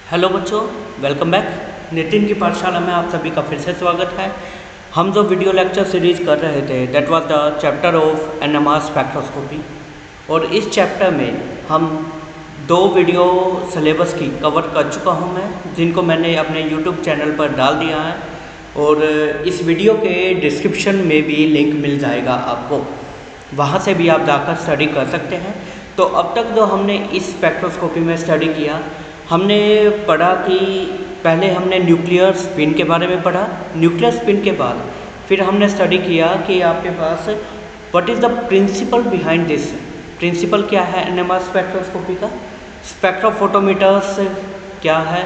Hello बच्चों, welcome back. Nitin की पाठशाला में आप सभी का फिर से स्वागत है। हम जो वीडियो लेक्चर सीरीज कर रहे थे that was the chapter of NMR spectroscopy, और इस चैप्टर में हम दो वीडियो सिलेबस की कवर कर चुका हूं मैं, जिनको मैंने अपने यूट्यूब चैनल पर डाल दिया है, और इस वीडियो के डिस्क्रिप्शन में भी लिंक मिल जाएगा आपको, वहाँ से भी आप जाकर स्टडी कर सकते हैं। तो अब तक जो हमने इस स्पेक्ट्रोस्कोपी में स्टडी किया, हमने पढ़ा कि पहले हमने न्यूक्लियर स्पिन के बारे में पढ़ा। न्यूक्लियर स्पिन के बाद फिर हमने स्टडी किया कि आपके पास what is the principle behind this. Principle क्या है एनएमआर स्पेक्ट्रोस्कोपी का, स्पेक्ट्रोफोटोमीटर्स क्या है,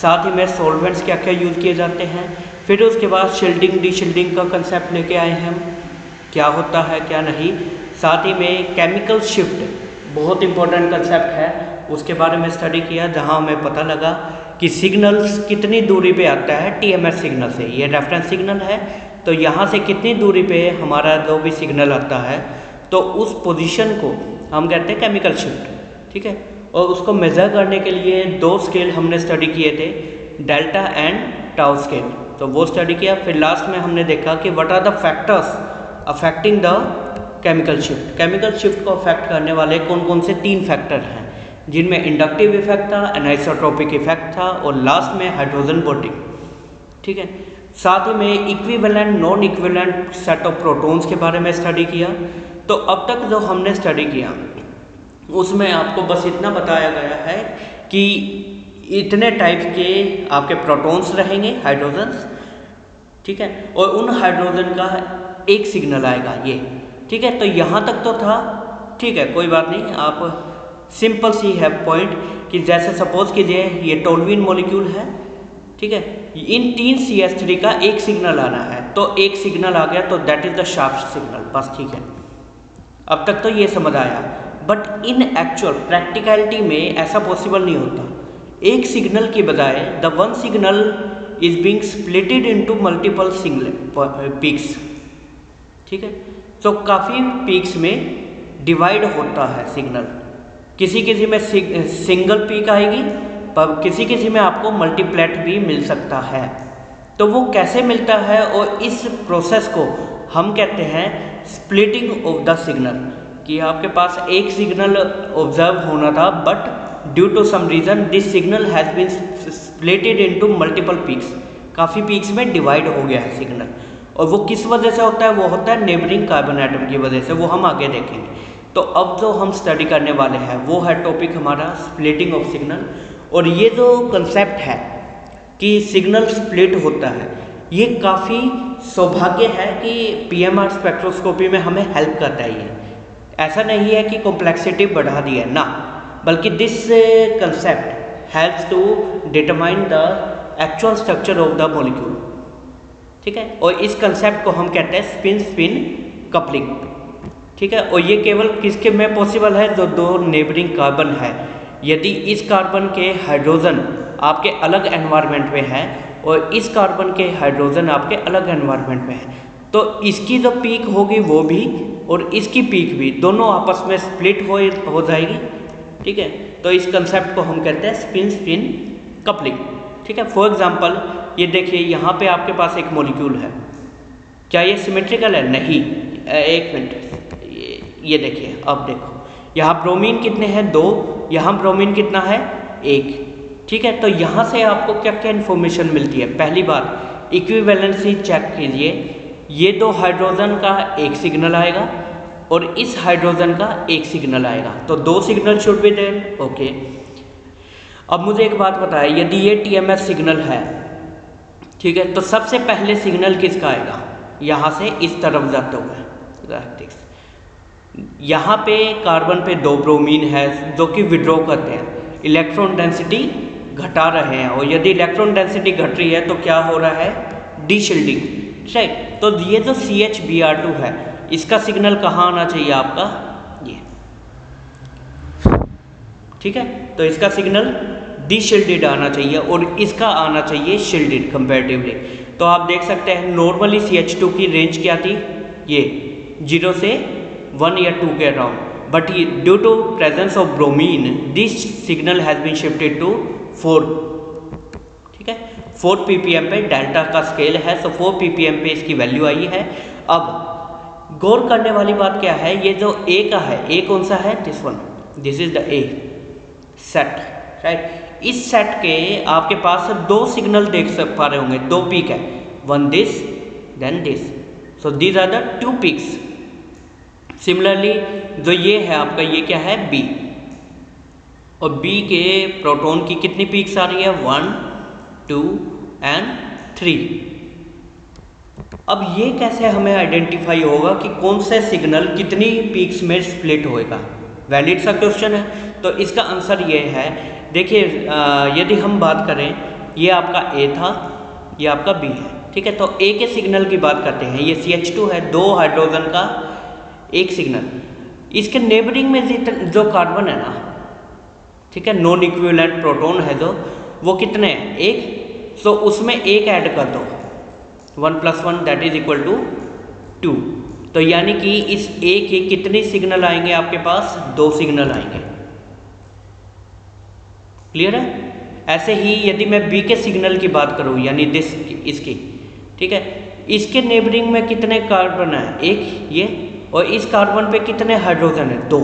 साथ ही में सॉल्वेंट्स क्या क्या यूज़ किए जाते हैं। फिर उसके बाद शील्डिंग डीशील्डिंग का कंसेप्ट लेके आए हैं हम, क्या होता है क्या नहीं। साथ ही में केमिकल शिफ्ट बहुत इंपॉर्टेंट कंसेप्ट है, उसके बारे में स्टडी किया, जहां हमें पता लगा कि सिग्नल्स कितनी दूरी पे आता है टीएमएस सिग्नल से। ये रेफरेंस सिग्नल है, तो यहाँ से कितनी दूरी पे हमारा जो भी सिग्नल आता है तो उस पोजीशन को हम कहते हैं केमिकल शिफ्ट, ठीक है। और उसको मेज़र करने के लिए दो स्केल हमने स्टडी किए थे, डेल्टा एंड टाउ स्केल, तो वो स्टडी किया। फिर लास्ट में हमने देखा कि what are the factors affecting the chemical shift. Chemical shift को अफेक्ट करने वाले कौन कौन से तीन फैक्टर हैं, जिनमें इंडक्टिव इफेक्ट था, एनाइसोट्रोपिक इफेक्ट था, और लास्ट में हाइड्रोजन बॉन्डिंग, ठीक है। साथ ही में equivalent non equivalent set of protons के बारे में स्टडी किया। तो अब तक जो हमने स्टडी किया उसमें आपको बस इतना बताया गया है कि इतने टाइप के आपके प्रोटॉन्स रहेंगे, हाइड्रोजन्स, ठीक है, और उन हाइड्रोजन का एक सिग्नल आएगा ये, ठीक है। तो यहाँ तक तो था, ठीक है, कोई बात नहीं। आप सिंपल सी है पॉइंट कि जैसे सपोज कीजिए ये टोल्यूइन मॉलिक्यूल है, ठीक है, इन तीन CH3 का एक सिग्नल आना है, तो एक सिग्नल आ गया तो that is the sharp signal, बस, ठीक है। अब तक तो ये समझ आया, बट इन एक्चुअल प्रैक्टिकलिटी में ऐसा पॉसिबल नहीं होता। एक सिग्नल की बजाय the one signal is being splitted into multiple peaks, ठीक है। तो काफ़ी पीक्स में डिवाइड होता है सिग्नल, किसी किसी में सिंगल पीक आएगी, पर किसी किसी में आपको मल्टीप्लेट भी मिल सकता है। तो वो कैसे मिलता है, और इस प्रोसेस को हम कहते हैं स्प्लिटिंग ऑफ द सिग्नल, कि आपके पास एक सिग्नल ऑब्जर्व होना था, but due to some reason this signal has been splitted into multiple peaks, काफ़ी पीक्स में डिवाइड हो गया है सिग्नल। और वो किस वजह से होता है, वो होता है नेबरिंग कार्बन एटम की वजह से, वो हम आगे देखेंगे। तो अब जो हम स्टडी करने वाले हैं वो है टॉपिक हमारा स्प्लिटिंग ऑफ सिग्नल। और ये जो कंसेप्ट है कि सिग्नल स्प्लिट होता है, ये काफ़ी सौभाग्य है कि PMR स्पेक्ट्रोस्कोपी में हमें हेल्प करता है। ये ऐसा नहीं है कि कॉम्प्लेक्सिटी बढ़ा दी है ना, बल्कि this concept helps to determine the actual structure of the molecule, ठीक है। और इस कंसेप्ट को हम कहते हैं स्पिन स्पिन कपलिंग, ठीक है। और ये केवल किसके में पॉसिबल है, जो दो नेबरिंग कार्बन है। यदि इस कार्बन के हाइड्रोजन आपके अलग एनवायरनमेंट में है और इस कार्बन के हाइड्रोजन आपके अलग एनवायरनमेंट में है, तो इसकी जो पीक होगी वो भी और इसकी पीक भी दोनों आपस में स्प्लिट हो जाएगी, ठीक है। तो इस कंसेप्ट को हम कहते हैं स्पिन स्पिन कपलिंग, ठीक है। फॉर एग्जाम्पल ये देखिए, यहाँ पे आपके पास एक मॉलिक्यूल है, क्या ये सिमेट्रिकल है? नहीं। एक मिनट, ये देखिए, अब देखो यहाँ ब्रोमीन कितने हैं? 2। यहाँ ब्रोमीन कितना है? 1, ठीक है। तो यहाँ से आपको क्या क्या इन्फॉर्मेशन मिलती है? पहली बात इक्विवेलेंसी चेक कीजिए, ये दो हाइड्रोजन का एक सिग्नल आएगा और इस हाइड्रोजन का एक सिग्नल आएगा, तो 2 signal should be there, okay. अब मुझे एक बात बताएं, यदि ये TMS सिग्नल है, ठीक है, तो सबसे पहले सिग्नल किसका आएगा? यहाँ से इस तरफ जाते हुए, यहाँ पे कार्बन पे 2 ब्रोमीन है जो कि विड्रॉ करते हैं, इलेक्ट्रॉन डेंसिटी घटा रहे हैं, और यदि इलेक्ट्रॉन डेंसिटी घट रही है तो क्या हो रहा है? डीशील्डिंग, राइट। तो ये जो CHBr2 है, इसका सिग्नल कहाँ आना चाहिए आपका? ये, ठीक है। तो इसका सिग्नल डीशील्डेड आना चाहिए और इसका आना चाहिए शील्डेड कंपैरेटिवली। तो आप देख सकते हैं नॉर्मली CH2 की रेंज क्या थी? ये 0 से 1 या 2 के around, but due to presence of bromine, this signal has been shifted to 4 ठीक है। 4 ppm पे डेल्टा का स्केल है, सो 4 ppm पे इसकी वैल्यू आई है। अब गौर करने वाली बात क्या है, ये जो ए का है, ए कौन सा है, this one, this is the A set, right. इस सेट के आपके पास दो सिग्नल देख पा रहे होंगे, दो पीक है, one this then this, so these are the 2 peaks. Similarly जो ये है आपका, ये क्या है, बी, और बी के प्रोटॉन की कितनी पीक्स आ रही है, 1 2 एंड 3। अब ये कैसे हमें आइडेंटिफाई होगा कि कौन से सिग्नल कितनी पीक्स में स्प्लिट होएगा, वैलिड सा क्वेश्चन है। तो इसका आंसर ये है, देखिए यदि हम बात करें, ये आपका ए था, ये आपका बी है, ठीक है। तो ए के सिग्नल की बात करते हैं, ये CH2 है, 2 हाइड्रोजन का एक सिग्नल। इसके नेबरिंग में जो कार्बन है ना, ठीक है, नॉन इक्विवेलेंट प्रोटॉन है जो, वो कितने हैं, एक, सो उसमें एक ऐड कर दो, 1 + 1 दैट इज इक्वल टू 2। तो यानी कि इस ए के कितने सिग्नल आएंगे आपके पास, 2 सिग्नल आएंगे, क्लियर है। ऐसे ही यदि मैं बी के सिग्नल की बात करूं, यानी दिस, इसकी, ठीक है, इसके नेबरिंग में कितने कार्बन है, एक ये, और इस कार्बन पे कितने हाइड्रोजन है, 2।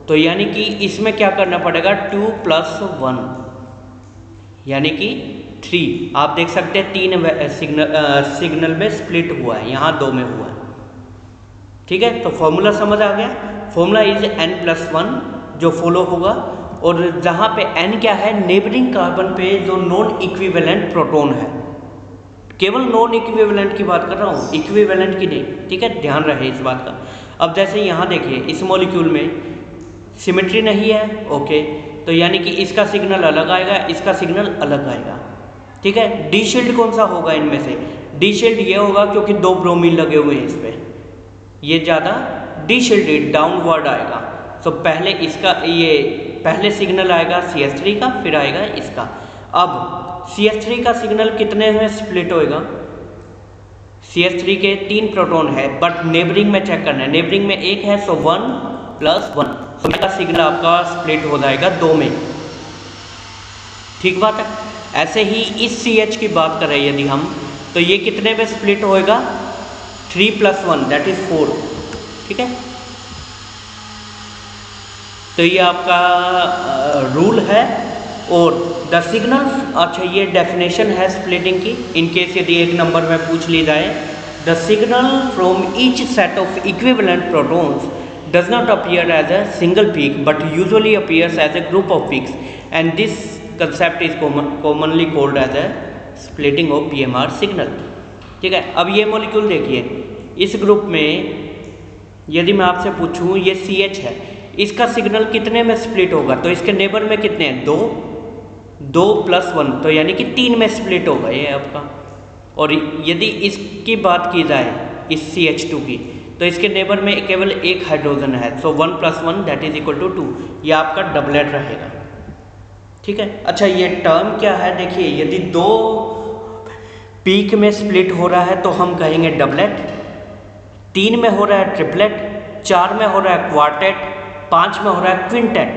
तो यानी कि इसमें क्या करना पड़ेगा, 2 + 1 यानी कि 3। आप देख सकते हैं 3 सिग्नल में स्प्लिट हुआ है, यहाँ 2 में हुआ है, ठीक है। तो फॉर्मूला समझ आ गया, फॉर्मूला इज n+1 जो फॉलो होगा, और जहाँ पे n क्या है, नेबरिंग कार्बन पे जो नॉन इक्विवेलेंट प्रोटॉन है, केवल नॉन इक्विवेलेंट की बात कर रहा हूँ, इक्विवेलेंट की नहीं, ठीक है, ध्यान रहे इस बात का। अब जैसे यहाँ देखिए, इस मॉलिक्यूल में सिमेट्री नहीं है, ओके, तो यानी कि इसका सिग्नल अलग आएगा, इसका सिग्नल अलग आएगा, ठीक है। डी शील्ड कौन सा होगा इनमें से, डी शील्ड ये होगा क्योंकि 2 ब्रोमीन लगे हुए हैं इस पर, ये ज़्यादा डी शील्ड डाउनवर्ड आएगा। तो पहले इसका, ये पहले सिग्नल आएगा CH3 का, फिर आएगा इसका। अब CH3 का सिग्नल कितने में स्प्लिट होएगा, CH3 के 3 प्रोटॉन है, बट नेबरिंग में चेक करना है, नेबरिंग में 1 है, सो 1 + 1, तो इसका सिग्नल आपका स्प्लिट हो जाएगा 2 में, ठीक बात है। ऐसे ही इस CH की बात करें यदि हम, तो ये कितने में स्प्लिट होएगा, 3 + 1 दैट इज 4, ठीक है। तो ये आपका रूल है, और द सिग्नल, अच्छा ये डेफिनेशन है स्प्लिटिंग की, इन केस यदि एक नंबर में पूछ ली जाए, the signal from each set of equivalent protons does not appear as a single peak but usually appears as a group of peaks, and this concept is commonly called as a splitting of PMR signal, ठीक है। अब ये molecule देखिए, इस group में यदि मैं आपसे पूछूं, ये CH है, इसका सिग्नल कितने में स्प्लिट होगा, तो इसके नेबर में कितने हैं, 2 + 1, तो यानी कि 3 में स्प्लिट होगा ये आपका। और यदि इसकी बात की जाए, इस CH2 की, तो इसके नेबर में केवल 1 हाइड्रोजन है, सो 1 + 1 दैट इज इक्वल टू 2, ये आपका डबलेट रहेगा, ठीक है। अच्छा ये टर्म क्या है, देखिए यदि 2 पीक में स्प्लिट हो रहा है तो हम कहेंगे डबलेट, 3 में हो रहा है ट्रिपलेट, 4 में हो रहा है क्वार्टेट, 5 में हो रहा है क्विंटेट,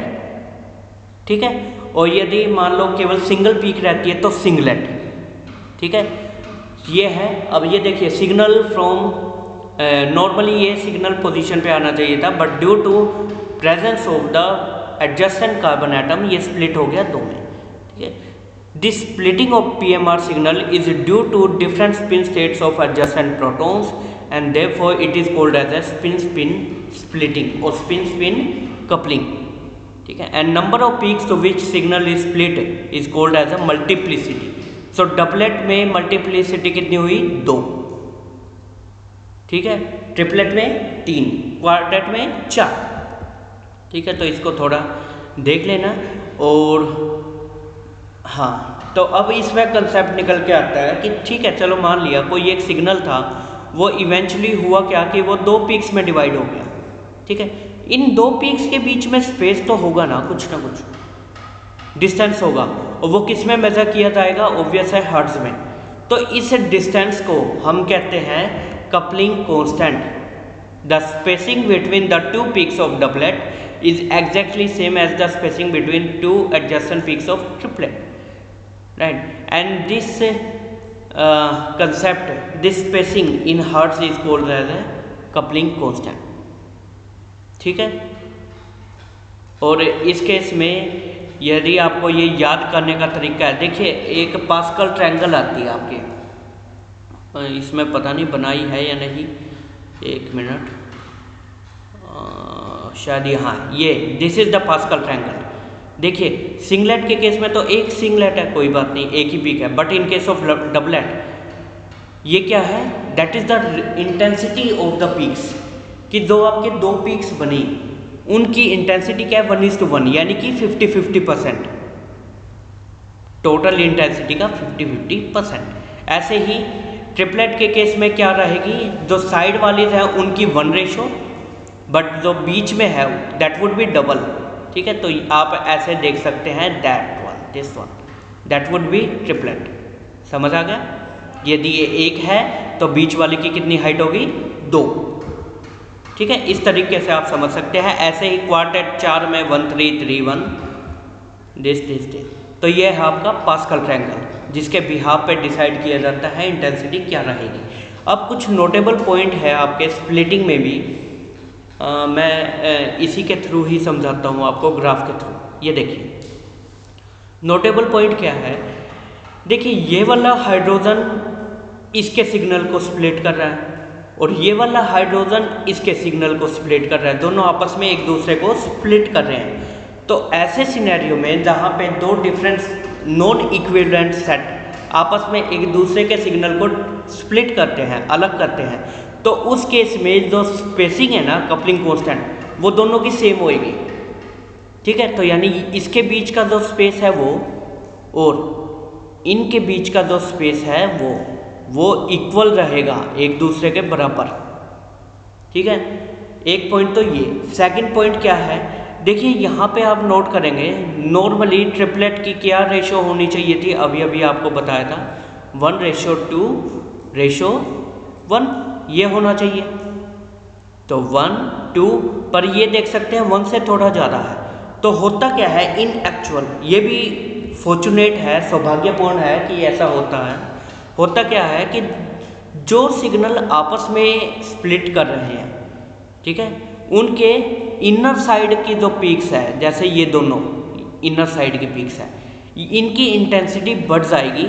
ठीक है। और यदि मान लो केवल सिंगल पीक रहती है तो सिंगलेट, ठीक है, ये है। अब ये देखिए सिग्नल फ्रॉम, नॉर्मली ये सिग्नल पोजीशन पे आना चाहिए था, but due to presence of the adjacent carbon atom ये स्प्लिट हो गया 2 में, ठीक है। This splitting of PMR signal is due to different spin states of adjacent protons and therefore it is called as a spin splitting और spin coupling, ठीक है। And number of peaks to which signal is split is called as a multiplicity. So doublet में multiplicity कितनी हुई, 2, ठीक है, triplet में 3, quartet में 4, ठीक है। तो इसको थोड़ा देख लेना। और हाँ, तो अब इसमें कंसेप्ट निकल के आता है कि ठीक है, चलो मान लिया कोई एक सिग्नल था, वो इवेंचुअली हुआ क्या कि वो 2 पीक्स में डिवाइड हो गया, ठीक है। इन 2 पीक्स के बीच में स्पेस तो होगा ना कुछ डिस्टेंस होगा, और वो किस में मेजर किया जाएगा, ऑब्वियस है हर्ट्ज में। तो इस डिस्टेंस को हम कहते हैं coupling constant. The spacing between the 2 peaks of doublet is exactly same as the spacing between 2 adjacent peaks of triplet। right? And this concept, this spacing in hertz is called as a coupling constant, ठीक है। और इस case में यदि आपको ये याद करने का तरीका है, देखिए एक पास्कल ट्रायंगल आती है आपके, इसमें पता नहीं बनाई है या नहीं, एक मिनट, शायद यहाँ, ये this is the pascal triangle. देखिए सिंगलेट के केस में तो एक सिंगलेट है, कोई बात नहीं, एक ही पीक है, but in case of doublet ये क्या है, that is the intensity of the peaks, कि दो आपके दो पीक्स बनी, उनकी इंटेंसिटी क्या है 1:1, यानी कि 50-50%, टोटल इंटेंसिटी का 50-50%। ऐसे ही ट्रिपलेट के केस में क्या रहेगी, जो साइड वाली है उनकी 1 बट जो बीच में है दैट वुड बी डबल, ठीक है। तो आप ऐसे देख सकते हैं that one, this one, that would be triplet, समझ आ गया। यदि ये एक है तो बीच वाले की कितनी हाइट होगी, 2, ठीक है। इस तरीके से आप समझ सकते हैं। ऐसे ही क्वार्टेट 4 में 1 3 3 1 दिस। तो ये है आपका पास्कल ट्रायंगल, जिसके बिहाफ पे डिसाइड किया जाता है इंटेंसिटी क्या रहेगी। अब कुछ नोटेबल पॉइंट है आपके स्प्लिटिंग में भी, मैं इसी के थ्रू ही समझाता हूँ आपको, ग्राफ के थ्रू। ये देखिए नोटेबल पॉइंट क्या है, देखिए ये वाला हाइड्रोजन इसके सिग्नल को स्प्लिट कर रहा है और ये वाला हाइड्रोजन इसके सिग्नल को स्प्लिट कर रहा है, दोनों आपस में एक दूसरे को स्प्लिट कर रहे हैं। तो ऐसे सिनेरियो में जहाँ पे दो डिफरेंट नॉन इक्विवेलेंट सेट आपस में एक दूसरे के सिग्नल को स्प्लिट करते हैं, अलग करते हैं, तो उस केस में जो स्पेसिंग है ना, कपलिंग कांस्टेंट, वो दोनों की सेम होएगी, ठीक है। तो यानी इसके बीच का जो स्पेस है वो और इनके बीच का जो स्पेस है वो इक्वल रहेगा, एक दूसरे के बराबर, ठीक है। एक पॉइंट तो ये। सेकंड पॉइंट क्या है, देखिए यहाँ पे आप नोट करेंगे, नॉर्मली ट्रिपलेट की क्या रेशो होनी चाहिए थी, अभी अभी आपको बताया था 1:2:1, ये होना चाहिए। तो 1 2, पर ये देख सकते हैं 1 से थोड़ा ज़्यादा है। तो होता क्या है इन एक्चुअल, ये भी फॉर्चुनेट है, सौभाग्यपूर्ण है कि ऐसा होता है। होता क्या है कि जो सिग्नल आपस में स्प्लिट कर रहे हैं, ठीक है, उनके इनर साइड की जो पीक्स है, जैसे ये दोनों इनर साइड की पीक्स है, इनकी इंटेंसिटी बढ़ जाएगी,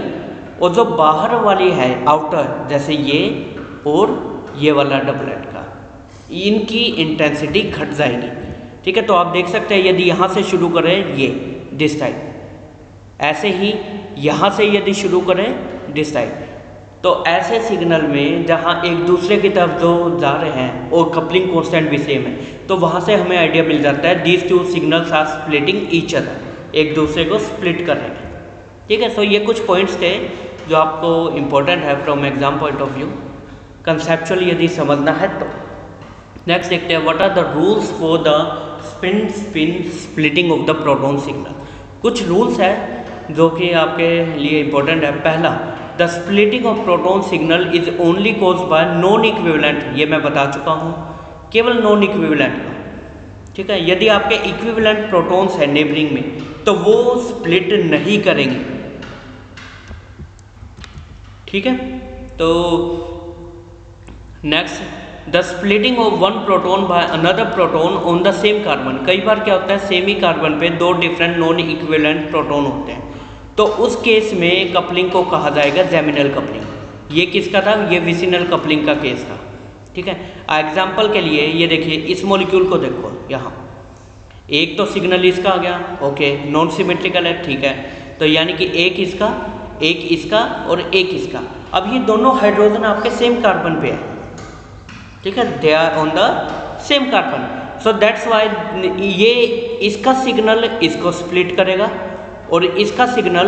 और जो बाहर वाली है आउटर, जैसे ये और ये वाला डबलेट का, इनकी इंटेंसिटी घट जाएगी, ठीक है। तो आप देख सकते हैं यदि यहाँ से शुरू करें ये दिस टाइप, ऐसे ही यहाँ से यदि शुरू करें दिस टाइप, तो ऐसे सिग्नल में जहाँ एक दूसरे की तरफ जो जा रहे हैं और कपलिंग कांस्टेंट भी सेम है, तो वहाँ से हमें आइडिया मिल जाता है these two signals are splitting each other, एक दूसरे को स्प्लिट कर रहे हैं, ठीक है। सो ये कुछ पॉइंट्स थे जो आपको इम्पोर्टेंट है from exam point of view, conceptual यदि समझना है तो। नेक्स्ट देखते हैं, what are the rules for the spin splitting of the proton signal. कुछ रूल्स है जो कि आपके लिए इम्पोर्टेंट है। पहला, the splitting of proton signal is only caused by non equivalent, ये मैं बता चुका हूँ, केवल नॉन इक्विवेलेंट का, ठीक है। यदि आपके इक्विवेलेंट प्रोटॉन्स है नेबरिंग में, तो वो स्प्लिट नहीं करेंगे, ठीक है। तो next, the splitting of one proton by another proton on the same carbon. कई बार क्या होता है, सेम ही कार्बन पे दो डिफरेंट नॉन इक्विवेलेंट प्रोटॉन होते हैं, तो उस केस में कपलिंग को कहा जाएगा जेमिनल कपलिंग। ये किसका था, ये विसिनल कपलिंग का केस था, ठीक है। एग्जाम्पल के लिए ये देखिए, इस मॉलिक्यूल को देखो, यहाँ एक तो सिग्नल इसका आ गया, ओके, नॉन सिमेट्रिकल है, ठीक है। तो यानी कि एक इसका, एक इसका और एक इसका। अब ये दोनों हाइड्रोजन आपके सेम कार्बन पे है, ठीक है, they are on the same carbon, so that's why ये इसका सिग्नल इसको स्प्लिट करेगा और इसका सिग्नल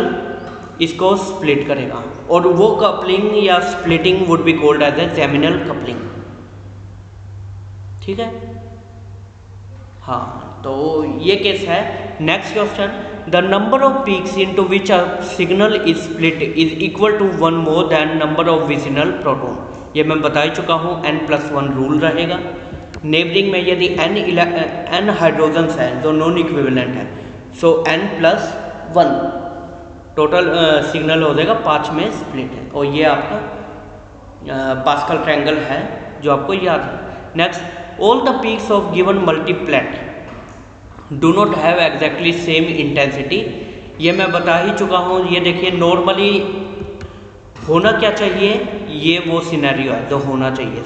इसको स्प्लिट करेगा, और वो कपलिंग या splitting would be called as a geminal coupling, ठीक है। हाँ, तो ये केस है। Next question, the number of peaks into which a signal is split is equal to 1 more than number of vicinal proton. ये मैं बता ही चुका हूँ, n+1 रूल रहेगा। नेबरिंग में यदि n हाइड्रोजन्स हैं जो नॉन इक्विवेलेंट है, सो n+1, टोटल सिग्नल हो जाएगा 5 में स्प्लिट है, और ये आपका पास्कल ट्रायंगल है जो आपको याद है। Next, all the peaks of given multiplet do not have exactly same intensity. ये मैं बता ही चुका हूँ। ये देखिए नॉर्मली होना क्या चाहिए, ये वो सिनेरियो है जो होना चाहिए,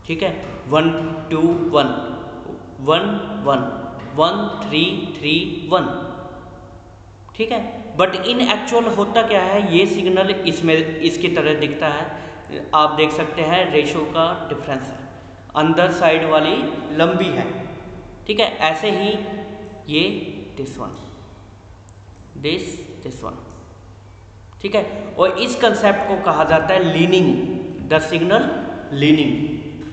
ठीक है। 1 2 1 1 1 1 3 3 1, ठीक है। बट इन एक्चुअल होता क्या है, ये सिग्नल इसमें इसकी तरह दिखता है। आप देख सकते हैं रेशो का डिफरेंस है, अंदर साइड वाली लंबी है, ठीक है। ऐसे ही ये दिस वन, ठीक है। और इस कंसेप्ट को कहा जाता है लीनिंग, द सिग्नल लीनिंग,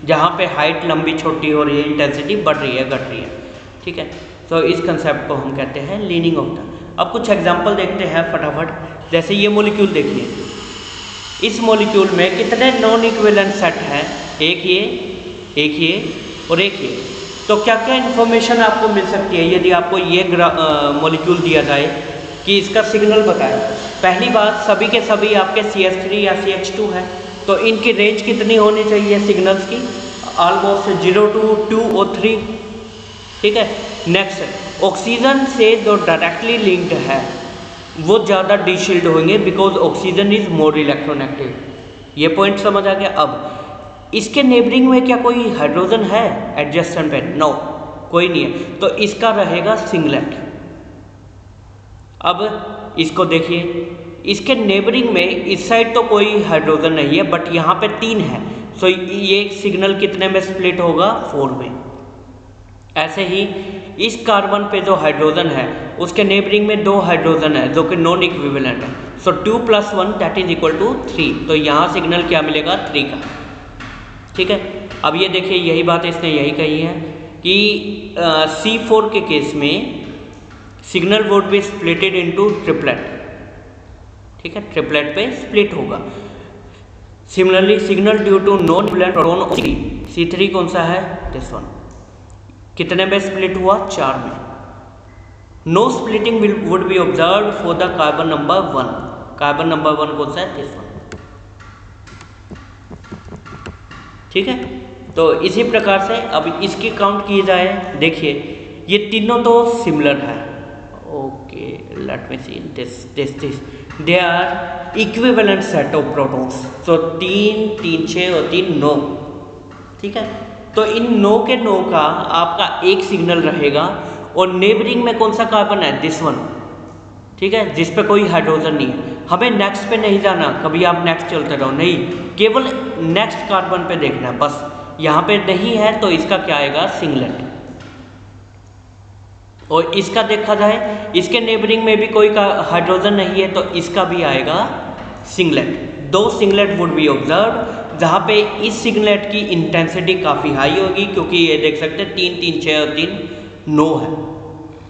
जहाँ पे हाइट लंबी छोटी हो रही है, इंटेंसिटी बढ़ रही है घट रही है, ठीक है। तो इस कंसेप्ट को हम कहते हैं लीनिंग ऑफ द। अब कुछ एग्जांपल देखते हैं फटाफट। जैसे ये मॉलिक्यूल देखिए, इस मॉलिक्यूल में कितने नॉन इक्विवेलेंट सेट हैं, एक ये और एक ये। तो क्या क्या इन्फॉर्मेशन आपको मिल सकती है यदि आपको ये मॉलिक्यूल दिया जाए कि इसका सिग्नल बताए। पहली बात, सभी के सभी आपके CH3 या CH2 है, तो इनकी रेंज कितनी होनी चाहिए सिग्नल्स की, ऑलमोस्ट 0 to 2 और 3, ठीक है। नेक्स्ट, ऑक्सीजन से जो डायरेक्टली लिंक्ड है वो ज़्यादा डीशील्ड होंगे because oxygen is more electronegative. ये पॉइंट समझ आ गया। अब इसके नेबरिंग में क्या कोई हाइड्रोजन है एडजेसेंट पे? नो, कोई नहीं है, तो इसका रहेगा सिंगलेट। अब इसको देखिए, इसके नेबरिंग में इस साइड तो कोई हाइड्रोजन नहीं है, बट यहाँ पे 3 है, सो ये सिग्नल कितने में स्प्लिट होगा? 4 में। ऐसे ही इस कार्बन पे जो हाइड्रोजन है उसके नेबरिंग में 2 हाइड्रोजन है जो कि नॉन इक्विवेलेंट है, सो 2 + 1 दैट इज इक्वल टू 3, तो यहाँ सिग्नल क्या मिलेगा? 3 का, ठीक है। अब ये देखिए, यही बात इसने यही कही है कि C4 के केस में signal would be splitted into triplet, ठीक है, ट्रिपलेट पे स्प्लिट होगा। Similarly signal due to non equivalent proton of C3 कौन सा है? This one. कितने में स्प्लिट हुआ? 4 में। No splitting would be observe for the carbon number 1। Carbon number 1 कौन सा है? दिस वन, ठीक है। तो इसी प्रकार से अब इसकी काउंट की जाए, देखिए ये तीनों तो सिमिलर है, okay, let me see this they are equivalent set of protons, so 3 3 6 और 3 9, ठीक है। तो इन 9 के 9 का आपका एक सिग्नल रहेगा, और नेबरिंग में कौन सा कार्बन है? दिस वन, ठीक है, जिस पे कोई हाइड्रोजन नहीं है। हमें नेक्स्ट पे नहीं जाना, कभी आप नेक्स्ट चलते रहो, नहीं, केवल नेक्स्ट कार्बन पे देखना है बस। यहाँ पे नहीं है तो इसका क्या आएगा? सिंगलेट। और इसका देखा जाए, इसके नेबरिंग में भी कोई हाइड्रोजन नहीं है, तो इसका भी आएगा singlet. 2 singlet would be observe, जहाँ पे इस सिग्नलेट की इंटेंसिटी काफ़ी हाई होगी, क्योंकि ये देख सकते हैं 3 3 6 और 3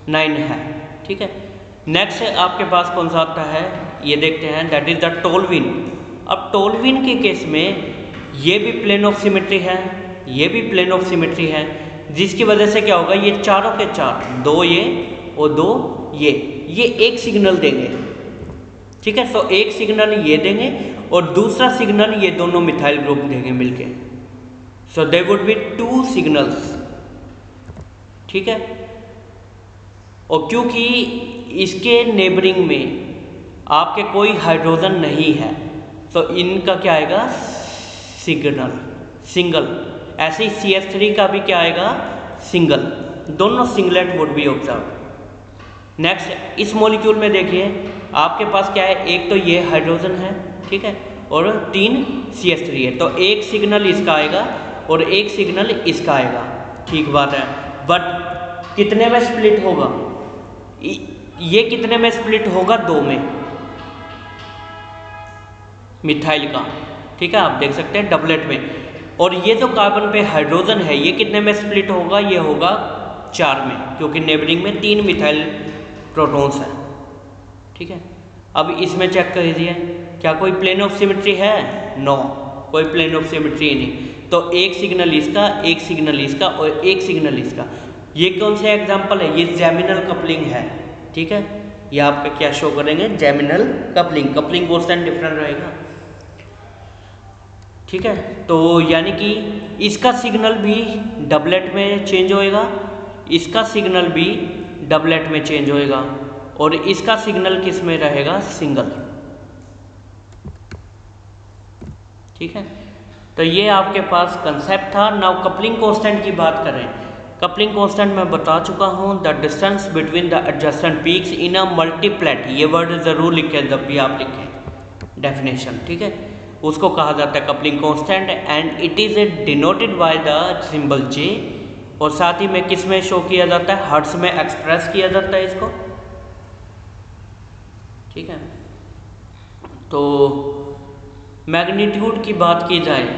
9 है, ठीक है। नेक्स्ट आपके पास कौन सा आता है, ये देखते हैं, दैट इज द टोल्यूइन। अब टोल्यूइन के केस में ये भी प्लेन ऑफ सिमेट्री है, ये भी प्लेन ऑफ सिमेट्री है, जिसकी वजह से क्या होगा, ये चारों के 4, 2 ये और 2 ये एक सिग्नल देंगे, ठीक है। तो एक सिग्नल ये देंगे और दूसरा सिग्नल ये दोनों मिथाइल ग्रुप देंगे मिलके, सो दे वुड बी 2 सिग्नल्स, ठीक है। और क्योंकि इसके नेबरिंग में आपके कोई हाइड्रोजन नहीं है, तो इनका क्या आएगा? सिंगल। ऐसे ही CH3 का भी क्या आएगा? सिंगल। दोनों singlet would be observe. Next, इस मॉलिक्यूल में देखिए आपके पास क्या है, एक तो ये हाइड्रोजन है, ठीक है, और 3 CH3 है, तो एक सिग्नल इसका आएगा और एक सिग्नल इसका आएगा, ठीक बात है। बट कितने में स्प्लिट होगा? ये कितने में स्प्लिट होगा? 2 में, मिथाइल का, ठीक है, आप देख सकते हैं डबलेट में। और ये जो कार्बन पे हाइड्रोजन है, ये कितने में स्प्लिट होगा? ये होगा 4 में, क्योंकि नेबरिंग में 3 मिथाइल प्रोटॉन्स हैं, ठीक है। अब इसमें चेक कर लीजिए, क्या कोई प्लेन ऑफ सिमेट्री है? नो, कोई प्लेन ऑफ सिमेट्री नहीं। तो एक सिग्नल इसका, एक सिग्नल इसका और एक सिग्नल इसका। ये कौन से एग्जाम्पल है? ये जेमिनल कपलिंग है, ठीक है। ये आपका क्या शो करेंगे, geminal coupling. Coupling coefficient different रहेगा, ठीक है। तो यानी कि इसका सिग्नल भी डबलेट में चेंज होएगा, इसका सिग्नल भी डबलेट में चेंज होएगा, और इसका सिग्नल किस में रहेगा, सिंगल, ठीक है। तो ये आपके पास कंसेप्ट था। नाउ कपलिंग कांस्टेंट की बात करें। कपलिंग कांस्टेंट मैं बता चुका हूँ, the distance between the adjacent peaks in a multiplet, ये वर्ड जरूर लिखें जब भी आप लिखें डेफिनेशन, ठीक है, उसको कहा जाता है coupling constant, and it is denoted by the symbol J, और साथ ही में किस में शो किया जाता है, हर्ट्ज में एक्सप्रेस किया जाता है इसको, ठीक है। तो मैग्नीट्यूड की बात की जाए,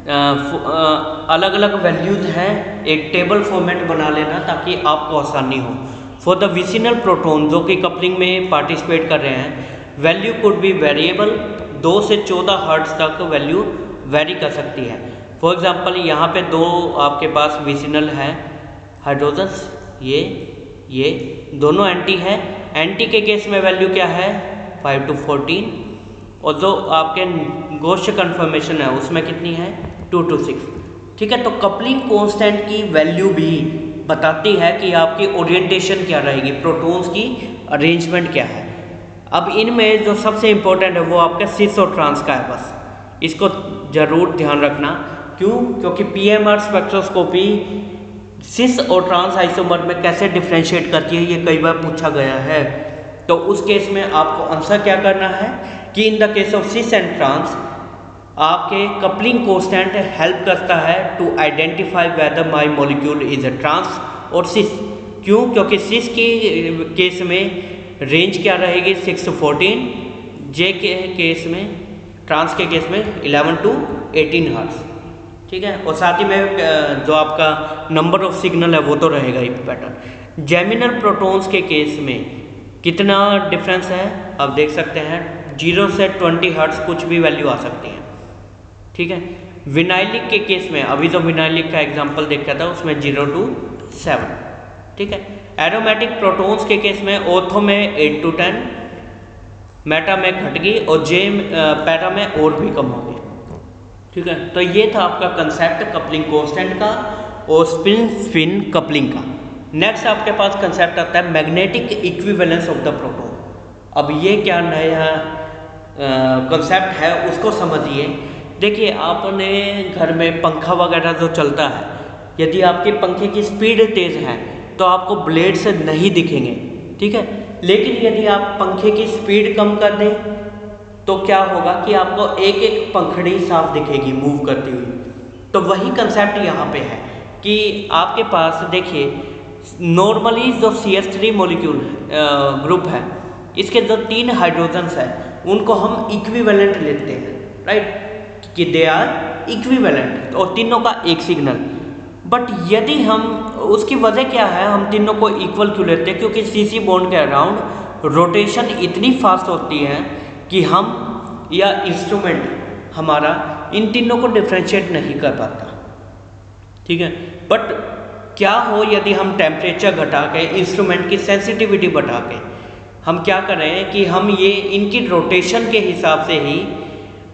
अलग अलग वैल्यूज हैं, एक टेबल फॉर्मेट बना लेना ताकि आपको आसानी हो। फॉर द विसिनल प्रोटॉन जो कि कपलिंग में पार्टिसिपेट कर रहे हैं, वैल्यू कुड बी वेरिएबल, 2 से 14 हर्ट्ज तक वैल्यू वेरी कर सकती है। फॉर एग्जांपल यहाँ पे 2 आपके पास विसिनल है हाइड्रोजन्स, ये दोनों एंटी है, एंटी के केस में वैल्यू क्या है 5 to 14, और जो आपके गोश कन्फर्मेशन है उसमें कितनी है 2 to 6, ठीक है। तो कपलिंग कांस्टेंट की वैल्यू भी बताती है कि आपकी ओरिएंटेशन क्या रहेगी, प्रोटॉन्स की अरेंजमेंट क्या है। अब इनमें जो सबसे इम्पोर्टेंट है वो आपका सिस और ट्रांस का है, बस इसको जरूर ध्यान रखना। क्यों? क्योंकि पीएमआर स्पेक्ट्रोस्कोपी सिस और ट्रांस आइसोमर में कैसे डिफ्रेंशिएट करती है, ये कई बार पूछा गया है। तो उस केस में आपको आंसर क्या करना है कि in the case of cis and trans आपके कपलिंग कांस्टेंट हेल्प करता है to identify whether my molecule is a trans और सिस। क्यों? क्योंकि सिस के केस में रेंज क्या रहेगी 6 to 14, जे के केस में, ट्रांस के केस में 11 to 18 हर्ट्ज, ठीक है। और साथ ही में जो आपका नंबर ऑफ सिग्नल है वो तो रहेगा ही पैटर्न। जेमिनल प्रोटॉन्स के केस में कितना डिफरेंस है आप देख सकते हैं, 0 से 20 हर्ट्ज कुछ भी वैल्यू आ सकती है, ठीक है। विनाइलिक के केस में अभी जो विनाइलिक का एग्जांपल देखा था उसमें 0 to 7, ठीक है। एरोमेटिक प्रोटॉन्स के केस में ऑर्थो में 8 to 10, मेटा में घट गई और जे पैरा में और भी कम होगी, ठीक है। तो ये था आपका कंसेप्ट कपलिंग कांस्टेंट का और स्पिन कपलिंग का। नेक्स्ट आपके पास कंसेप्ट आता है magnetic equivalence of the proton. अब ये क्या नया कंसेप्ट है उसको समझिए। देखिए आपने घर में पंखा वगैरह जो चलता है, यदि आपके पंखे की स्पीड तेज़ है तो आपको ब्लेड से नहीं दिखेंगे, ठीक है। लेकिन यदि आप पंखे की स्पीड कम कर दें तो क्या होगा कि आपको एक एक पंखड़ी साफ दिखेगी मूव करती हुई। तो वही कंसेप्ट यहाँ पे है कि आपके पास देखिए नॉर्मली जो CH3 मॉलिक्यूल ग्रुप है, इसके जो 3 हाइड्रोजन्स हैं उनको हम इक्विवेलेंट लेते हैं, राइट, कि दे आर इक्विवेलेंट और तीनों का एक सिग्नल। बट यदि हम उसकी वजह क्या है, हम तीनों को इक्वल क्यों लेते हैं? क्योंकि CC बॉन्ड के अराउंड रोटेशन इतनी फास्ट होती है कि हम या इंस्ट्रूमेंट हमारा इन तीनों को डिफ्रेंशिएट नहीं कर पाता, ठीक है। बट क्या हो यदि हम टेम्परेचर घटा के, इंस्ट्रूमेंट की सेंसिटिविटी बढ़ा के हम क्या करें कि हम ये इनकी रोटेशन के हिसाब से ही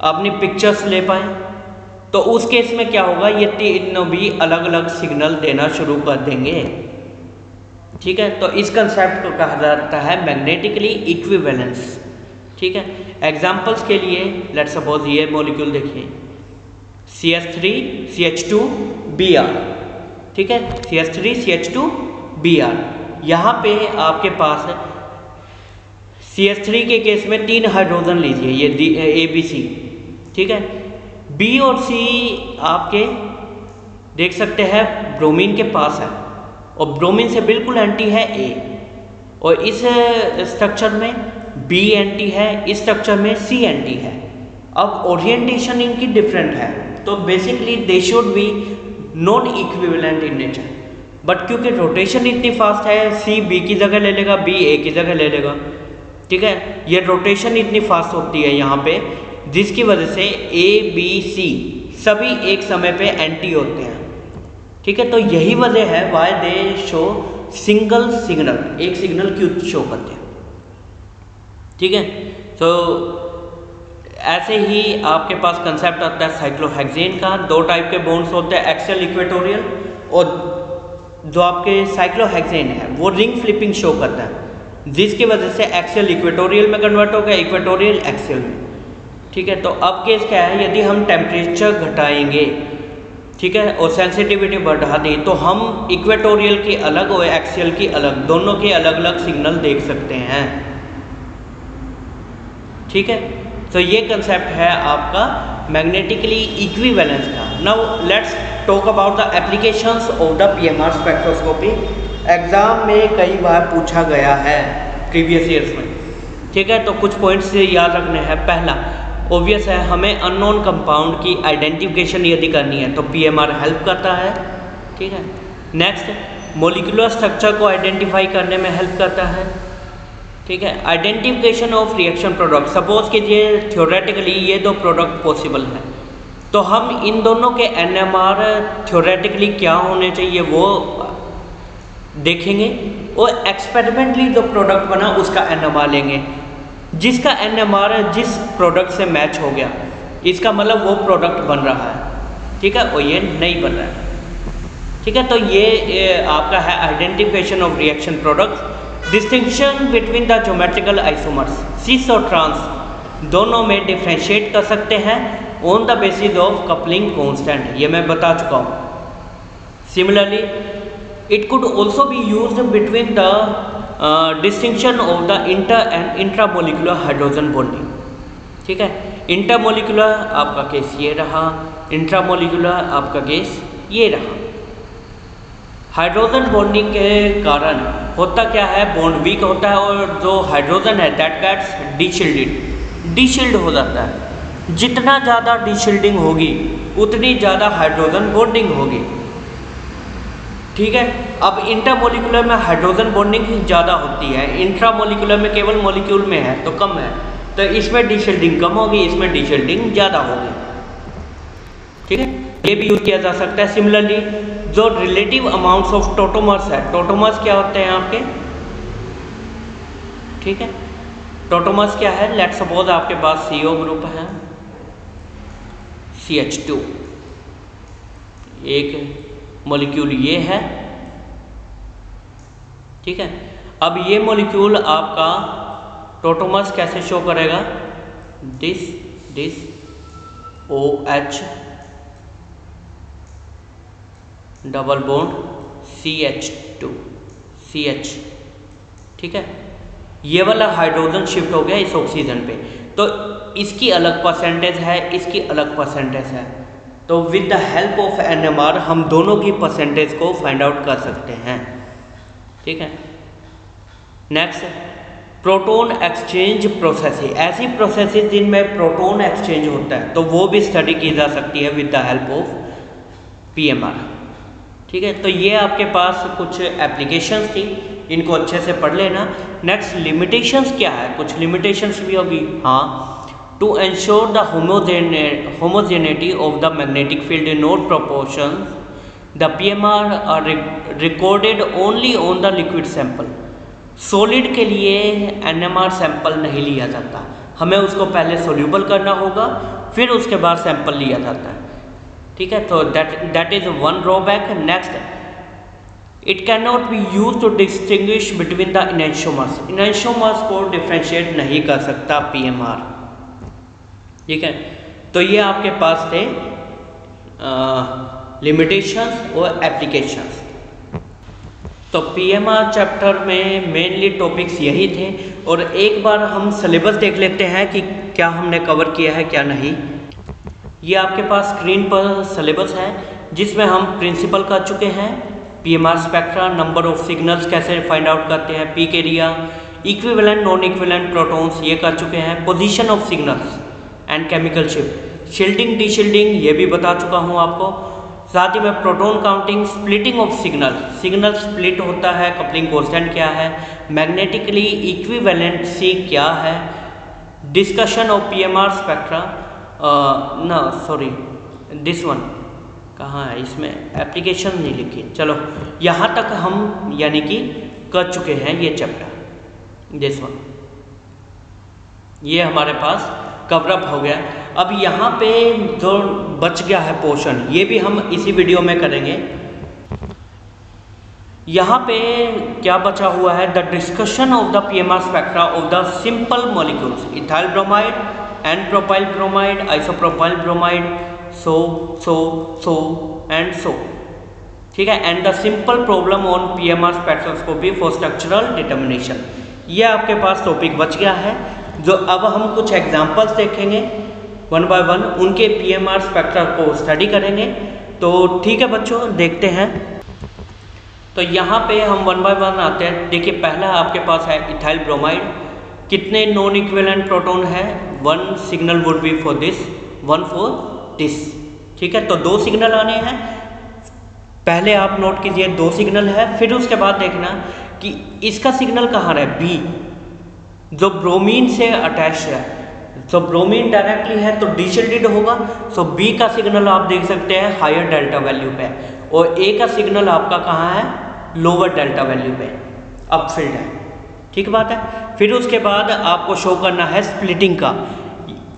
अपनी पिक्चर्स ले पाएँ, तो उस केस में क्या होगा, ये तीनों भी अलग अलग सिग्नल देना शुरू कर देंगे, ठीक है। तो इस कंसेप्ट को कहा जाता है मैग्नेटिकली इक्विवेलेंस, ठीक है। एग्जांपल्स के लिए लेट्स सपोज ये मॉलिक्यूल देखिए CH3 CH2 Br, ठीक है, CH3 CH2 Br। यहाँ पे आपके पास CH3 के केस में 3 हाइड्रोजन लीजिए, ये ABC, ठीक है। B और C आपके देख सकते हैं ब्रोमीन के पास है और ब्रोमीन से बिल्कुल एंटी है A, और इस स्ट्रक्चर में B एंटी है, इस स्ट्रक्चर में C एंटी है। अब ओरिएंटेशन इनकी डिफरेंट है, तो basically they should be non equivalent in nature, but क्योंकि रोटेशन इतनी फास्ट है C B की जगह ले लेगा, B A की जगह ले लेगा, ठीक है। ये रोटेशन इतनी फास्ट होती है यहाँ पे जिसकी वजह से A B C सभी एक समय पे एंटी होते हैं, ठीक है। तो यही वजह है why they show single signal, एक सिग्नल क्यों शो करते हैं, ठीक है। तो ऐसे ही आपके पास कंसेप्ट आता है साइक्लोहेक्सेन का। दो टाइप के बॉन्ड्स होते हैं, एक्सियल इक्वेटोरियल, और जो आपके साइक्लोहेक्सेन है वो रिंग फ्लिपिंग शो करता है, जिसकी वजह से एक्सियल इक्वेटोरियल में कन्वर्ट हो गया, इक्वेटोरियल एक्सियल में। ठीक है, तो अब केस क्या है, यदि हम टेम्परेचर घटाएंगे, ठीक है, और सेंसिटिविटी बढ़ा दी, तो हम इक्वेटोरियल की अलग और एक्सियल की अलग, दोनों के अलग अलग सिग्नल देख सकते हैं। ठीक है, तो ये कंसेप्ट है आपका मैग्नेटिकली इक्विवेलेंस का। Now let's talk about the applications of the PMR spectroscopy. Exam में कई बार पूछा गया है प्रीवियस ईयर्स में। ठीक है, तो कुछ पॉइंट्स याद रखने हैं। पहला, ऑब्वियस है, हमें अननोन कंपाउंड की आइडेंटिफिकेशन यदि करनी है तो पीएमआर हेल्प करता है। ठीक है, नेक्स्ट, मोलिकुलर स्ट्रक्चर को आइडेंटिफाई करने में हेल्प करता है। ठीक है, identification of reaction product, suppose कीजिए थ्योरेटिकली ये दो प्रोडक्ट पॉसिबल है, तो हम इन दोनों के एनएमआर थ्योरेटिकली क्या होने चाहिए वो देखेंगे, और एक्सपेरिमेंटली जो प्रोडक्ट बना उसका एनएमआर लेंगे। जिसका एनएमआर जिस प्रोडक्ट से मैच हो गया, इसका मतलब वो प्रोडक्ट बन रहा है। ठीक है, और ये नहीं बन रहा है। ठीक है, तो ये आपका है identification of reaction product. Distinction between the geometrical isomers, cis और ट्रांस दोनों में डिफ्रेंशिएट कर सकते हैं on the basis of coupling constant, ये मैं बता चुका हूँ। Similarly it could also be used between the distinction of the inter and intramolecular hydrogen bonding. ठीक है, इंटरमोलिकुलर आपका केस ये रहा, इंट्रामोलिकुलर आपका केस ये रहा। हाइड्रोजन बॉन्डिंग के कारण होता क्या है, बॉन्ड वीक होता है और जो हाइड्रोजन है दैट गेट्स डीशिल्डेड, डीशिल्ड हो जाता है। जितना ज़्यादा डीशिल्डिंग होगी उतनी ज़्यादा हाइड्रोजन बॉन्डिंग होगी। ठीक है, अब इंटरमोलिकुलर में हाइड्रोजन बॉन्डिंग ज़्यादा होती है, इंट्रामोलिकुलर में केवल मॉलिक्यूल में है तो कम है, तो इसमें डीशिल्डिंग कम होगी, इसमें डीशिल्डिंग ज़्यादा होगी। ठीक है, ये भी यूज किया जा सकता है। सिमिलरली जो रिलेटिव अमाउंट्स ऑफ टोटोमर्स है, टोटोमर्स क्या होते हैं आपके, ठीक है, टोटोमर्स क्या है, लेट सपोज आपके पास CO ग्रुप है, CH2, एक मॉलिक्यूल ये है। ठीक है, अब ये मॉलिक्यूल आपका टोटोमर्स कैसे शो करेगा, this OH double bond CH2 CH। ठीक है, ये वाला हाइड्रोजन शिफ्ट हो गया इस ऑक्सीजन पे, तो इसकी अलग परसेंटेज है, इसकी अलग परसेंटेज है, तो with the help of NMR हम दोनों की परसेंटेज को फाइंड आउट कर सकते हैं। ठीक है, नेक्स्ट, प्रोटॉन एक्सचेंज प्रोसेसेस, ऐसी प्रोसेसेस जिनमें प्रोटॉन एक्सचेंज होता है तो वो भी स्टडी की जा सकती है with the help of PMR। ठीक है, तो ये आपके पास कुछ एप्लीकेशंस थी, इनको अच्छे से पढ़ लेना। नेक्स्ट, लिमिटेशंस क्या है, कुछ लिमिटेशंस भी होगी। हाँ, to ensure the homogeneity of the magnetic field in note proportion the PMR are recorded only on the liquid sample. Solid के लिए NMR सैंपल नहीं लिया जाता, हमें उसको पहले सोल्यूबल करना होगा, फिर उसके बाद सैंपल लिया जाता है। ठीक है, तो that is one drawback. Next, it can not be use to distinguish between the enantiomers, enantiomers को डिफ्रेंशिएट नहीं कर सकता PMR। ठीक है, तो ये आपके पास थे लिमिटेशंस और एप्लीकेशंस। तो PMR चैप्टर में मेनली टॉपिक्स यही थे, और एक बार हम सिलेबस देख लेते हैं कि क्या हमने कवर किया है क्या नहीं। ये आपके पास स्क्रीन पर सिलेबस है, जिसमें हम प्रिंसिपल कर चुके हैं, PMR spectra, number of signals कैसे फाइंड आउट करते हैं, peak area, equivalent non equivalent protons ये कर चुके हैं, position of signals and chemical shift, shielding deshielding ये भी बता चुका हूँ आपको। साथ ही में proton counting, splitting of signal, signal split होता है, कपलिंग कांस्टेंट क्या है, मैग्नेटिकली इक्विवेलेंसी क्या है, discussion of PMR spectra, this one कहाँ है, इसमें एप्लीकेशन नहीं लिखी। चलो यहाँ तक हम यानी कि कर चुके हैं ये चैप्टर, दिस वन। ये हमारे पास कवरअप हो गया। अब यहाँ पे जो बच गया है पोर्शन, ये भी हम इसी वीडियो में करेंगे। यहाँ पे क्या बचा हुआ है, the discussion of the PMR spectra of the simple molecules, ethyl bromide, n propyl bromide, isopropyl bromide, so and so, ठीक है। And the simple problem on PMR spectroscopy for structural determination, ये आपके पास टॉपिक बच गया है। जो अब हम कुछ एग्जांपल्स देखेंगे वन बाय वन, उनके पीएमआर स्पेक्ट्रा को स्टडी करेंगे। तो ठीक है बच्चों, देखते हैं। तो यहाँ पे हम वन बाय वन आते हैं। देखिए पहला आपके पास है इथाइल ब्रोमाइड, कितने नॉन इक्विवेलेंट प्रोटॉन है, 1 signal would B for this, 1 for this, ठीक है। तो 2 सिग्नल आने हैं, पहले आप नोट कीजिए 2 सिग्नल है। फिर उसके बाद देखना कि इसका सिग्नल कहाँ है, बी, जो ब्रोमीन से अटैच है। तो ब्रोमीन डायरेक्टली है तो डीशिल्डेड होगा, सो बी का सिग्नल आप देख सकते हैं हायर डेल्टा वैल्यू पे, और ए का सिग्नल आपका कहाँ है, लोअर डेल्टा वैल्यू पे, अपफिल्ड है, ठीक बात है। फिर उसके बाद आपको शो करना है स्प्लिटिंग का,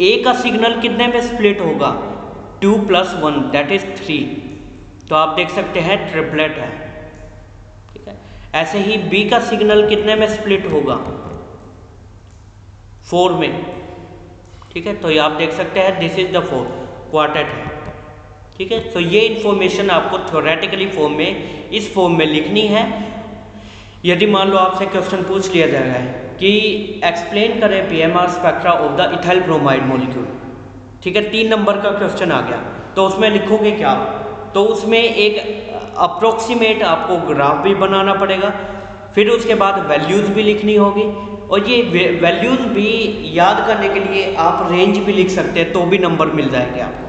ए का सिग्नल कितने में स्प्लिट होगा, 2 + 1 दैट इज 3, तो आप देख सकते हैं ट्रिपलेट है, ठीक है। ऐसे ही बी का सिग्नल कितने में स्प्लिट होगा, 4 में, ठीक है। तो ये आप देख सकते हैं दिस इज द 4 क्वार्टेट है, ठीक है। तो ये इंफॉर्मेशन आपको थ्योरेटिकली फॉर्म में, इस फॉर्म में लिखनी है। यदि मान लो आपसे क्वेश्चन पूछ लिया जाएगा कि एक्सप्लेन करें PMR spectra of the ethyl bromide molecule, ठीक है, 3 नंबर का क्वेश्चन आ गया, तो उसमें लिखोगे क्या, तो उसमें एक अप्रोक्सीमेट आपको ग्राफ भी बनाना पड़ेगा, फिर उसके बाद वैल्यूज़ भी लिखनी होगी, और ये वैल्यूज़ भी याद करने के लिए आप रेंज भी लिख सकते हैं, तो भी नंबर मिल जाएंगे आपको।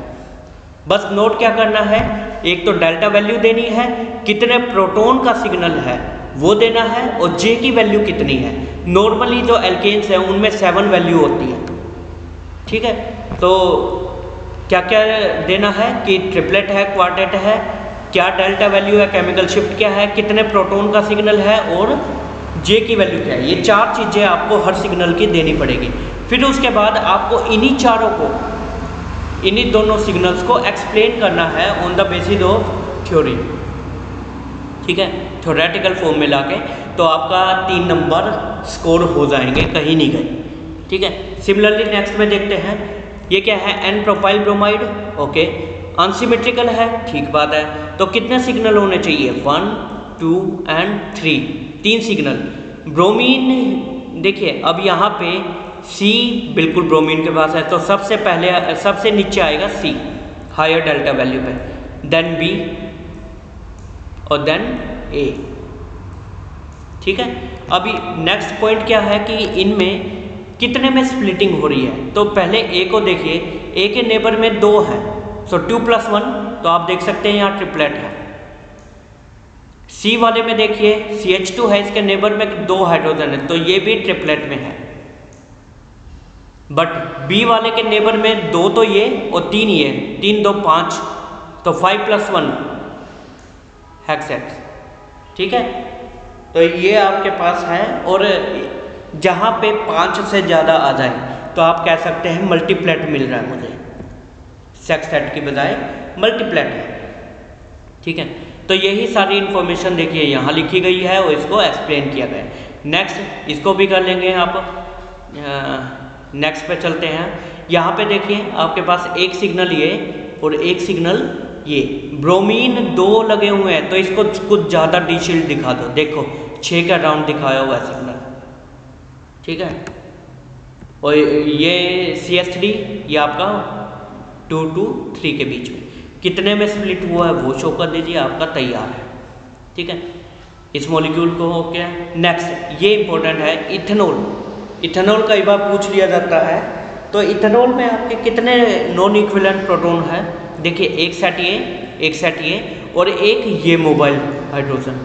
बस नोट क्या करना है, एक तो डेल्टा वैल्यू देनी है, कितने प्रोटॉन का सिग्नल है वो देना है, और जे की वैल्यू कितनी है। नॉर्मली जो एल्केन्स हैं उनमें 7 वैल्यू होती है, ठीक है। तो क्या क्या देना है कि ट्रिपलेट है, क्वार्टेट है, क्या डेल्टा वैल्यू है, केमिकल शिफ्ट क्या है, कितने प्रोटॉन का सिग्नल है, और जे की वैल्यू क्या है। ये 4 चीज़ें आपको हर सिग्नल की देनी पड़ेगी। फिर उसके बाद आपको इन्हीं चारों को, इन्हीं दोनों सिग्नल्स को एक्सप्लेन करना है on the basis of theory, ठीक है, थ्योरेटिकल फॉर्म में लाके, तो आपका 3 नंबर स्कोर हो जाएंगे, कहीं नहीं गए, ठीक है। सिमिलरली नेक्स्ट में देखते हैं, ये क्या है, n propyl bromide, okay, unsymmetrical है, ठीक बात है। तो कितने सिग्नल होने चाहिए, 1, 2 एंड 3 सिग्नल। ब्रोमीन देखिए अब यहाँ पे सी बिल्कुल ब्रोमीन के पास है, तो सबसे पहले सबसे नीचे आएगा सी हायर डेल्टा वैल्यू पे, देन बी और देन ए, ठीक है। अभी नेक्स्ट पॉइंट क्या है कि इनमें कितने में स्प्लिटिंग हो रही है, तो पहले ए को देखिए, ए के नेबर में 2 है, सो 2 + 1, तो आप देख सकते हैं यहाँ ट्रिपलेट है। सी वाले में देखिए CH2 है, इसके नेबर में 2 हाइड्रोजन है, तो ये भी ट्रिपलेट में है। बट बी वाले के नेबर में 2 तो ये और 3 ये, 3 2 5, तो 5 + 1 हेक्सेट, ठीक है। तो ये आपके पास है, और जहाँ पे 5 से ज़्यादा आ जाए तो आप कह सकते हैं मल्टीप्लेट मिल रहा है मुझे, सेक्सटेट की बजाय मल्टीप्लेट है, ठीक है। तो यही सारी इन्फॉर्मेशन देखिए यहाँ लिखी गई है और इसको एक्सप्लेन किया गया है। नेक्स्ट इसको भी कर लेंगे आप, नेक्स्ट पे चलते हैं। यहाँ पे देखिए आपके पास एक सिग्नल ये और एक सिग्नल ये, ब्रोमीन 2 लगे हुए हैं, तो इसको कुछ ज़्यादा डीशील्ड दिखा दो, देखो 6 का राउंड दिखाया हुआ है सिग्नल, ठीक है। और ये CH3 ये आपका 2 to 3 के बीच में कितने में स्प्लिट हुआ है वो शो कर दीजिए, आपका तैयार है, ठीक है। इस मॉलिक्यूल को हो गया। नेक्स्ट ये इंपॉर्टेंट है, इथेनॉल। इथेनॉल कई बार पूछ लिया जाता है, तो इथेनॉल में आपके कितने नॉन इक्विवेलेंट प्रोटॉन है, देखिए एक सेट ये और एक ये मोबाइल हाइड्रोजन,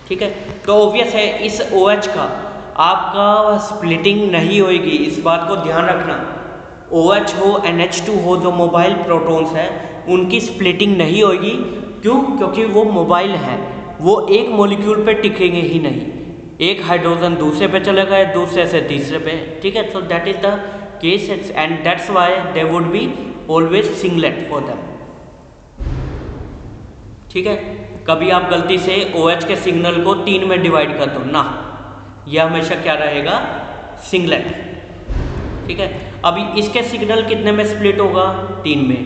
ठीक है। तो ऑब्वियस है इस OH का आपका स्प्लिटिंग नहीं होएगी, इस बात को ध्यान रखना। OH हो NH2 हो, जो मोबाइल प्रोटॉन्स है उनकी स्प्लिटिंग नहीं होगी, क्यों, क्योंकि वो मोबाइल है, वो एक मॉलिक्यूल पे टिकेंगे ही नहीं, एक हाइड्रोजन दूसरे पे चले गए, दूसरे से तीसरे पे, ठीक है। So that is the cases and that's why they would be always singlet for them. ठीक है, कभी आप गलती से OH के सिग्नल को 3 में डिवाइड कर दो ना, यह हमेशा क्या रहेगा, सिंगलेट। ठीक है, अभी इसके सिग्नल कितने में स्प्लिट होगा, 3 में,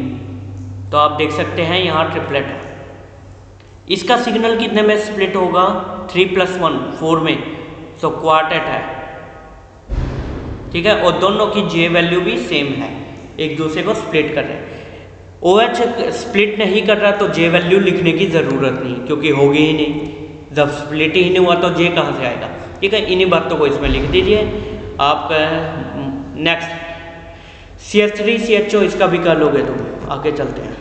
तो आप देख सकते हैं यहाँ ट्रिपलेट है। इसका सिग्नल कितने में स्प्लिट होगा, 3 + 1 4 में, तो क्वार्टेट है। ठीक है, और दोनों की J वैल्यू भी सेम है, एक दूसरे को स्प्लिट कर रहे हैं। OH स्प्लिट नहीं कर रहा तो J वैल्यू लिखने की ज़रूरत नहीं, क्योंकि होगी ही नहीं, जब स्प्लिट ही नहीं हुआ तो J कहाँ से आएगा। ठीक है, इन्हीं बातों को इसमें लिख दीजिए आप। नेक्स्ट CH3 CHO, इसका भी कर लोगे तुम। आगे चलते हैं,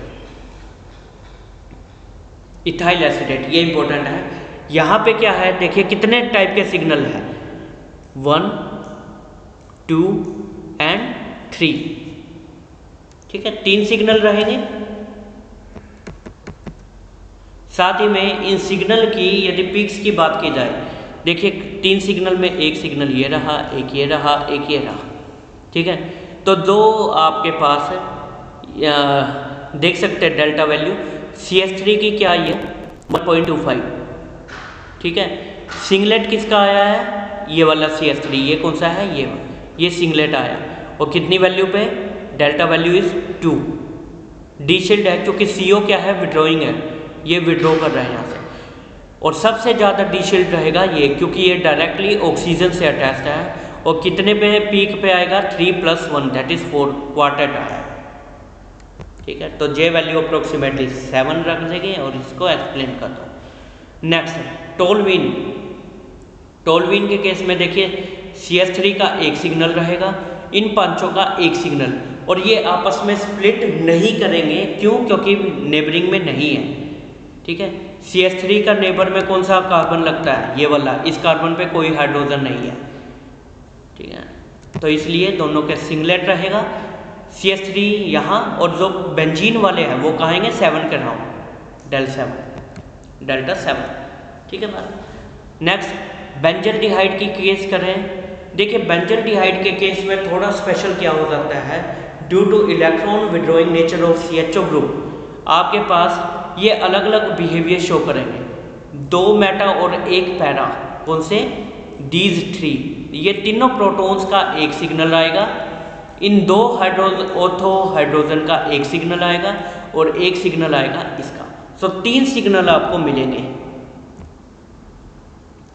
इथाइल एसिडेट, ये इंपॉर्टेंट है। यहाँ पे क्या है, देखिए कितने टाइप के सिग्नल है, 1 2 and 3। ठीक है, 3 सिग्नल रहेंगे। साथ ही में इन सिग्नल की यदि पीक्स की बात की जाए, देखिए 3 सिग्नल में एक सिग्नल ये रहा, एक ये रहा, एक ये रहा। ठीक है, तो 2 आपके पास देख सकते हैं डेल्टा वैल्यू। CH3 की क्या है, 1.25। ठीक है, सिंगलेट किसका आया है, ये वाला CH3, ये कौन सा है, ये सिंगलेट आया, और कितनी वैल्यू पे, डेल्टा वैल्यू इज 2। डीशिल्ड है क्योंकि CO क्या है, विड्रॉइंग है, ये विड्रॉ कर रहे हैं यहाँ से। और सबसे ज़्यादा डीशिल्ड रहेगा ये, क्योंकि ये डायरेक्टली ऑक्सीजन से अटैच्ड है। और कितने पे पीक पे आएगा, 3 + 1 दैट इज 4, क्वार्टेट आया। ठीक है, तो J वैल्यू अप्रोक्सीमेटली 7 रख देंगे और इसको एक्सप्लेन कर दो। Next toluene. टोलुइन के केस में देखिए CH3 का एक सिग्नल रहेगा, इन पांचों का एक सिग्नल, और ये आपस में स्प्लिट नहीं करेंगे। क्यों, क्योंकि नेबरिंग में नहीं है। ठीक है, CH3 का नेबर में कौन सा कार्बन लगता है, ये वाला, इस कार्बन पे कोई हाइड्रोजन नहीं है। ठीक है, तो इसलिए दोनों के सिंगलेट रहेगा, CH3 यहाँ, और जो बेंजीन वाले हैं वो कहेंगे 7 के नाम, डेल्टा 7। ठीक है बात। नेक्स्ट बेंजल्डिहाइड की केस करें, देखिए बेंजल्डिहाइड के केस में थोड़ा स्पेशल क्या हो जाता है, due two electron withdrawing nature of CHO group, आपके पास ये अलग अलग बिहेवियर शो करेंगे। 2 मेटा और 1 पैरा, कौन से, डीज 3, ये तीनों प्रोटॉन्स का एक सिग्नल आएगा। इन 2 ऑर्थो हाइड्रोजन का एक सिग्नल आएगा और एक सिग्नल आएगा इसका। सो 3 सिग्नल आपको मिलेंगे।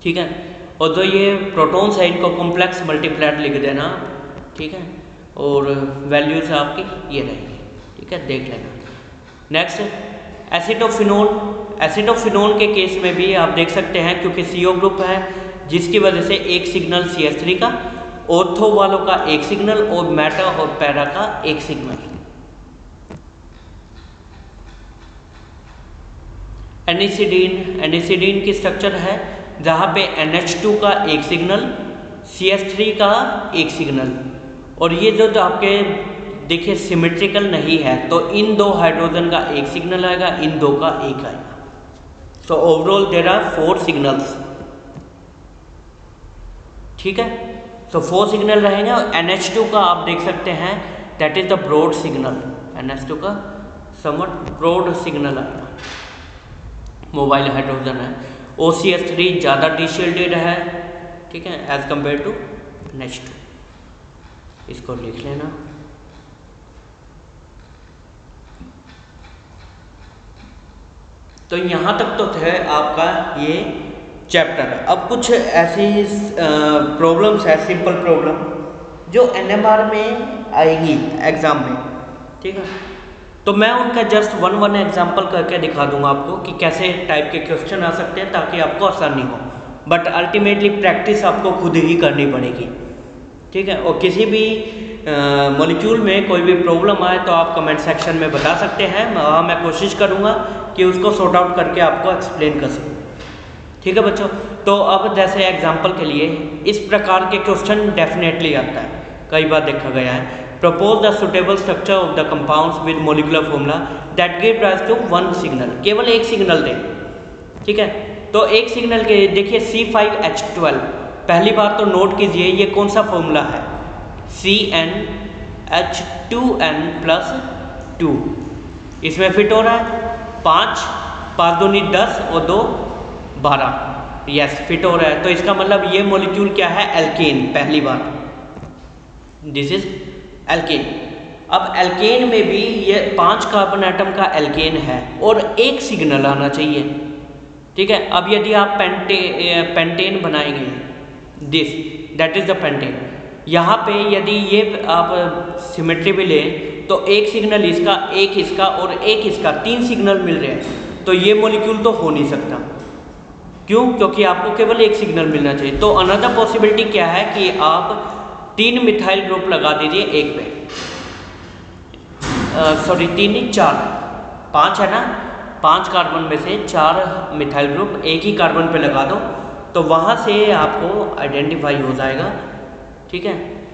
ठीक है, और जो ये प्रोटॉन्स है इनको कॉम्प्लेक्स मल्टीप्लैट लिख देना। ठीक है, और वैल्यूज आपकी ये रहेगी। ठीक है, देख लेना। नेक्स्ट एसिडोफिनोल। एसिडोफिनोल के केस में भी आप देख सकते हैं, क्योंकि CO ग्रुप है जिसकी वजह से एक सिग्नल CH3 का, ऑर्थो वालों का एक सिग्नल, और मेटा और पैरा का एक सिग्नल। एनिसिडीन। एनिसिडीन की स्ट्रक्चर है जहाँ पे NH2 का एक सिग्नल, CH3 का एक सिग्नल, और ये जो आपके देखिए सिमेट्रिकल नहीं है, तो इन 2 हाइड्रोजन का एक सिग्नल आएगा, इन 2 का एक आएगा। So overall there are 4 signals. ठीक है, तो 4 सिग्नल रहेंगे, और NH2 का आप देख सकते हैं that is the broad signal. NH2 का समवट ब्रॉड सिग्नल आएगा, मोबाइल हाइड्रोजन है। OCH3 ज़्यादा डिशिल्डेड है, ठीक है, एज कंपेयर टू NH2। इसको लिख लेना। तो यहाँ तक तो थे आपका ये चैप्टर। अब कुछ ऐसी प्रॉब्लम्स है, सिंपल प्रॉब्लम, जो NMR में आएगी एग्ज़ाम में। ठीक है, तो मैं उनका जस्ट वन एग्जांपल करके दिखा दूंगा आपको कि कैसे टाइप के क्वेश्चन आ सकते हैं, ताकि आपको आसानी हो। बट अल्टीमेटली प्रैक्टिस आपको खुद ही करनी पड़ेगी। ठीक है, और किसी भी मॉलिक्यूल में कोई भी प्रॉब्लम आए तो आप कमेंट सेक्शन में बता सकते हैं। मैं कोशिश करूँगा कि उसको सॉर्ट आउट करके आपको एक्सप्लेन कर सकूँ। ठीक है बच्चों, तो अब जैसे एग्जांपल के लिए इस प्रकार के क्वेश्चन डेफिनेटली आता है, कई बार देखा गया है। Propose the suitable structure of the compounds with molecular formula that give rise to 1 signal. केवल एक सिग्नल दें। ठीक है, तो एक सिग्नल के देखिए C5H12। पहली बात तो नोट कीजिए ये कौन सा फॉर्मूला है, CN H2n+2 इसमें फिट हो रहा है। 5 5 दूनी 10 और 2 12, यस फिट हो रहा है। तो इसका मतलब ये मॉलिक्यूल क्या है, एल्केन। पहली बात दिस इज एल्केन। अब एल्केन में भी ये 5 कार्बन एटम का एल्केन है और एक सिग्नल आना चाहिए, ठीक है। अब यदि आप पेंटेन बनाएंगे, this that is the pentane, यहाँ पे यदि ये आप सिमेट्री भी लें तो एक सिग्नल इसका, एक इसका और एक इसका, 3 सिग्नल मिल रहे हैं। तो ये मॉलिक्यूल तो हो नहीं सकता। क्यों? क्योंकि आपको केवल एक सिग्नल मिलना चाहिए। तो अनदर पॉसिबिलिटी क्या है कि आप 3 मिथाइल ग्रुप लगा दीजिए एक पे, सॉरी 3 नहीं 4, 5 है ना, 5 कार्बन में से 4 मिथाइल ग्रुप एक ही कार्बन पे लगा दो, तो वहाँ से आपको आइडेंटिफाई हो जाएगा, ठीक है।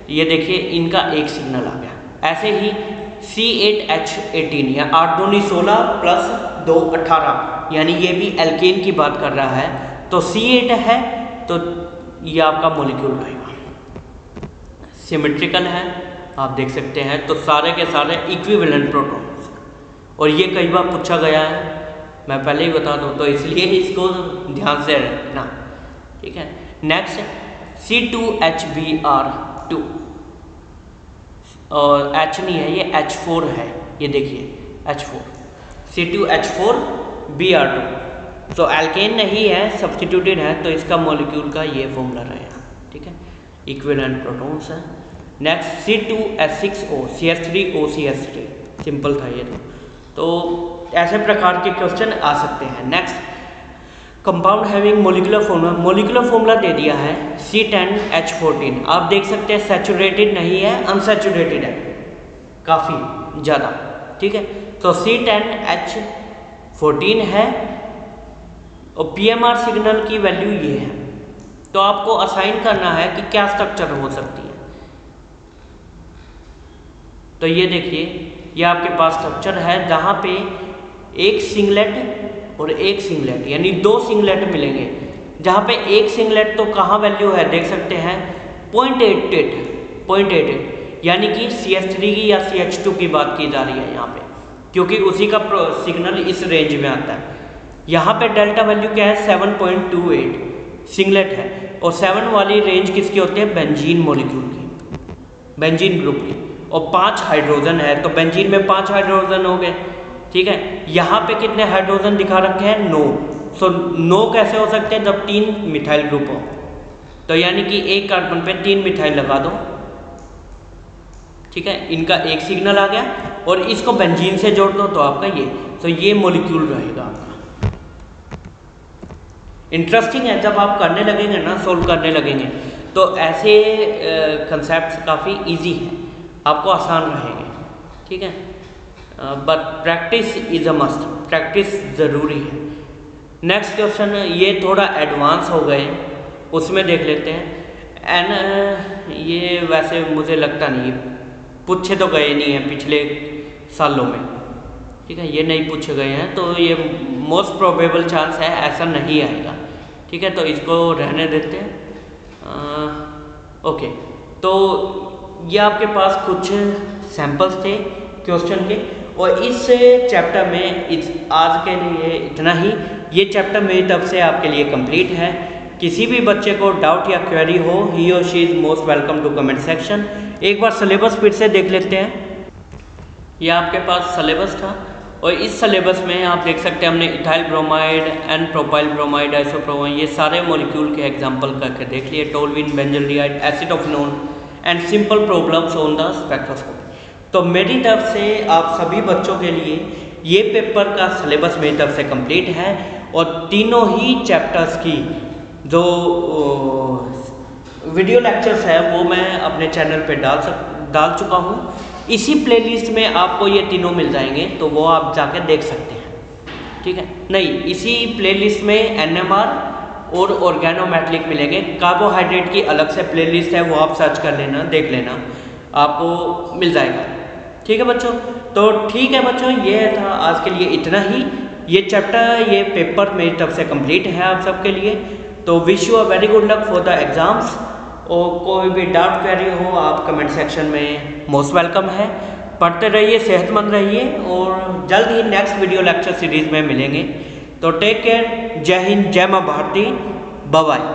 ये देखिए इनका एक सिग्नल आ गया। ऐसे ही C8H18 या 8 दूनी 16 + 2 18, यानी ये भी एल्केन की बात कर रहा है। तो C8 है तो ये आपका मॉलिक्यूल रहेगा, सिमेट्रिकल है, आप देख सकते हैं। तो सारे के सारे इक्विवेलेंट प्रोटॉन्स, और ये कई बार पूछा गया है, मैं पहले ही बता दूं, तो इसलिए इसको ध्यान से रखना, ठीक है। नेक्स्ट C2HBr2, और H नहीं है, ये H4 है, ये देखिए H4, C2H4Br2। तो एल्केन नहीं है, सब्स्टिट्यूटेड है, तो इसका मॉलिक्यूल का ये फॉर्मूला रहेगा, ठीक है। इक्विवेलेंट प्रोटॉन्स है। नेक्स्ट C2H6O, CH3OCH3, सिंपल था ये तो ऐसे प्रकार के क्वेश्चन आ सकते हैं। Next compound having molecular formula, molecular formula दे दिया है C10H14। आप देख सकते हैं सैचुरेटेड नहीं है, अनसैचुरेटेड है काफ़ी ज़्यादा, ठीक है। तो C10H14 है और PMR सिग्नल की वैल्यू ये है। तो आपको असाइन करना है कि क्या स्ट्रक्चर हो सकती है। तो ये देखिए, ये आपके पास स्ट्रक्चर है जहाँ पे एक सिंगलेट और एक सिंगलेट, यानी 2 सिंगलेट मिलेंगे। जहाँ पे एक सिंगलेट तो कहाँ वैल्यू है देख सकते हैं 0.88, यानी कि CH3 की या CH2 की बात की जा रही है यहाँ पे, क्योंकि उसी का सिग्नल इस रेंज में आता है। यहाँ पे डेल्टा वैल्यू क्या है 7.28 सिंगलेट है, और 7 वाली रेंज किसकी होती है, बेंजीन मॉलिक्यूल की, बेंजीन ग्रुप की, और 5 हाइड्रोजन है, तो बेंजीन में 5 हाइड्रोजन हो गए, ठीक है। यहाँ पे कितने हाइड्रोजन दिखा रखे हैं, 9। सो 9 कैसे हो सकते हैं, जब 3 मिथाइल ग्रुप हो, तो यानी कि एक कार्बन पे 3 मिथाइल लगा दो, ठीक है। इनका एक सिग्नल आ गया और इसको बेंजीन से जोड़ दो तो आपका ये, तो ये मॉलिक्यूल रहेगा आपका। इंटरेस्टिंग है, जब आप करने लगेंगे ना, सोल्व करने लगेंगे, तो ऐसे कंसेप्ट काफ़ी इजी हैं, आपको आसान रहेंगे, ठीक है। But practice is a must, practice ज़रूरी है। नेक्स्ट क्वेश्चन, ये थोड़ा एडवांस हो गए, उसमें देख लेते हैं। एंड ये वैसे मुझे लगता नहीं, पूछे तो गए नहीं हैं पिछले सालों में, ठीक है, ये नहीं पूछे गए हैं, तो ये मोस्ट प्रोबेबल चांस है ऐसा नहीं आएगा, ठीक है। तो इसको रहने देते हैं। ओके, तो ये आपके पास कुछ सैंपल्स थे क्वेश्चन के, और इस चैप्टर में आज के लिए इतना ही। ये चैप्टर मेरी तरफ से आपके लिए कंप्लीट है। किसी भी बच्चे को डाउट या क्वेरी हो, ही और she is most welcome to comment section. एक बार सिलेबस फिर से देख लेते हैं। ये आपके पास सिलेबस था, और इस सिलेबस में आप देख सकते हैं हमने ethyl bromide, n propyl bromide, isopromide, ये सारे मॉलिक्यूल के एग्जांपल करके देख लिए। Toluene, benzaldehyde, acid of known and simple problems on the spectroscopy. तो मेरी तरफ से आप सभी बच्चों के लिए ये पेपर का सिलेबस मेरी तरफ से कंप्लीट है, और तीनों ही चैप्टर्स की जो वीडियो लेक्चर्स है वो मैं अपने चैनल पे डाल चुका हूँ। इसी प्लेलिस्ट में आपको ये तीनों मिल जाएंगे, तो वो आप जाके देख सकते हैं, ठीक है। नहीं, इसी प्लेलिस्ट में NMR और ऑर्गेनोमेटेलिक मिलेंगे। कार्बोहाइड्रेट की अलग से प्लेलिस्ट है, वो आप सर्च कर लेना, देख लेना, आपको मिल जाएगा, ठीक है बच्चों। तो ठीक है बच्चों, ये था आज के लिए इतना ही। ये चैप्टर, ये पेपर मेरी तरफ से कंप्लीट है आप सबके लिए। तो wish you a very good luck for the exams. और कोई भी डाउट क्वेरी हो आप कमेंट सेक्शन में मोस्ट वेलकम है। पढ़ते रहिए, सेहतमंद रहिए और जल्द ही नेक्स्ट वीडियो लेक्चर सीरीज़ में मिलेंगे। तो टेक केयर, जय हिंद, जय माँ भारती, बाय बाय।